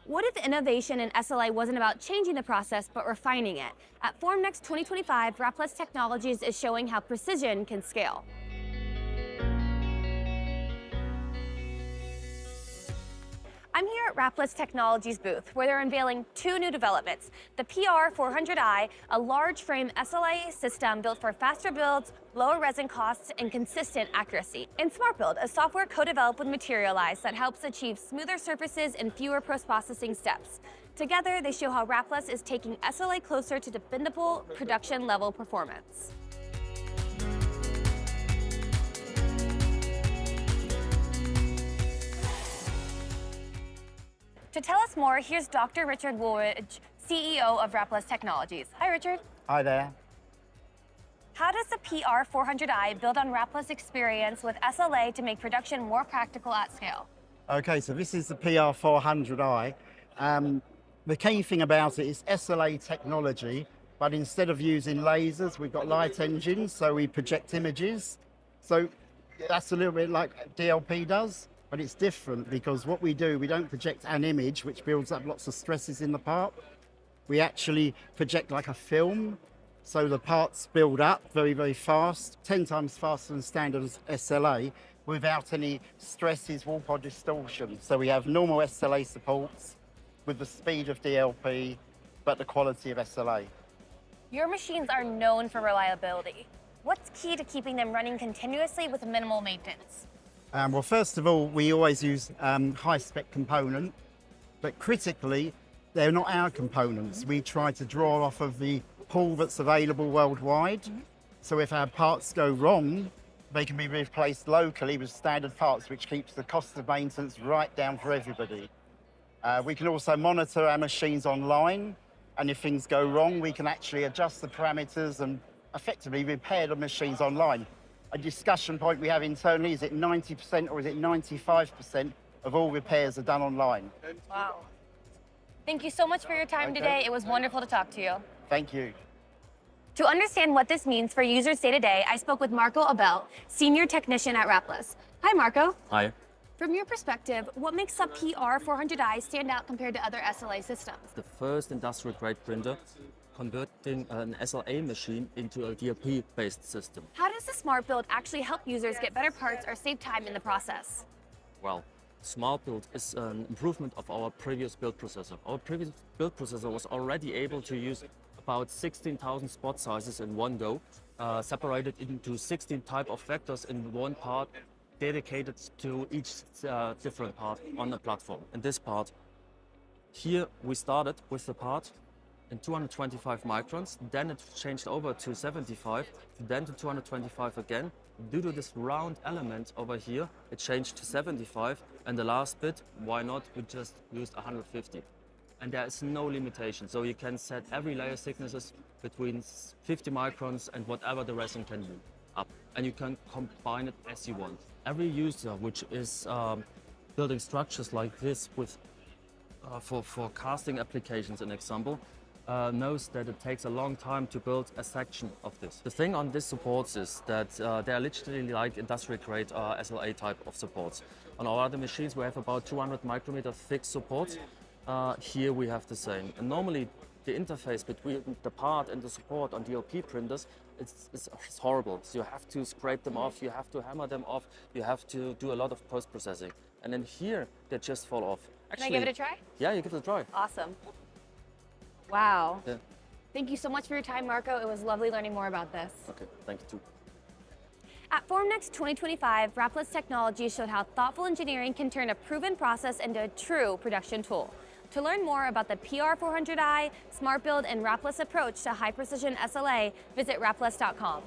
What if innovation in SLA wasn't about changing the process, but refining it? At Formnext 2025, Raplas Technologies is showing how precision can scale. I'm here at Raplas Technologies booth, where they're unveiling two new developments. The PR400i, a large frame SLA system built for faster builds, lower resin costs, and consistent accuracy. And SmartBuild, a software co-developed with Materialise that helps achieve smoother surfaces and fewer post-processing steps. Together, they show how Raplas is taking SLA closer to dependable production-level performance. To tell us more, here's Dr. Richard Wooldridge, CEO of Raplas Technologies. Hi, Richard. Hi there. How does the PR400i build on Raplas' experience with SLA to make production more practical at scale? Okay, so this is the PR400i. The key thing about it is SLA technology, but instead of using lasers, we've got light engines, so we project images. So that's a little bit like DLP does. But it's different because what we do, we don't project an image which builds up lots of stresses in the part. We actually project like a film. So the parts build up very, very fast, 10 times faster than standard SLA without any stresses, warp or distortion. So we have normal SLA supports with the speed of DLP, but the quality of SLA. Your machines are known for reliability. What's key to keeping them running continuously with minimal maintenance? Well, first of all, we always use high-spec component, but critically, they're not our components. We try to draw off of the pool that's available worldwide. So if our parts go wrong, they can be replaced locally with standard parts, which keeps the cost of maintenance right down for everybody. We can also monitor our machines online, and if things go wrong, we can actually adjust the parameters and effectively repair the machines online. A discussion point we have internally, is it 90% or is it 95% of all repairs are done online? Wow. Thank you so much for your time today. It was wonderful to talk to you. Thank you. To understand what this means for users day to day, I spoke with Marko Aubel, Senior Technician at Raplas. Hi, Marko. Hi. From your perspective, what makes a PR400i stand out compared to other SLA systems? The first industrial-grade printer converting an SLA machine into a DLP-based system. How does the SmartBuild actually help users get better parts or save time in the process? Well, SmartBuild is an improvement of our previous build processor. Our previous build processor was already able to use about 16,000 spot sizes in one go, separated into 16 type of vectors in one part, dedicated to each different part on the platform. In this part, here we started with the part in 225 microns, then it changed over to 75, then to 225 again. Due to this round element over here, it changed to 75, and the last bit, why not, we just used 150. And there is no limitation, so you can set every layer thicknesses between 50 microns and whatever the resin can do up, and you can combine it as you want. Every user which is building structures like this with for casting applications, an example, knows that it takes a long time to build a section of this. The thing on this supports is that they are literally like industrial-grade SLA type of supports. On our other machines, we have about 200 micrometer thick supports. Here we have the same. And normally, the interface between the part and the support on DLP printers, it's horrible. So you have to scrape them off, you have to hammer them off, you have to do a lot of post-processing. And then here, they just fall off. Actually, can I give it a try? Yeah, you give it a try. Awesome. Wow. Yeah. Thank you so much for your time, Marko. It was lovely learning more about this. Okay, thank you too. At Formnext 2025, Raplas Technologies showed how thoughtful engineering can turn a proven process into a true production tool. To learn more about the PR400i, SmartBuild, and Raplas approach to high-precision SLA, visit raplas.com.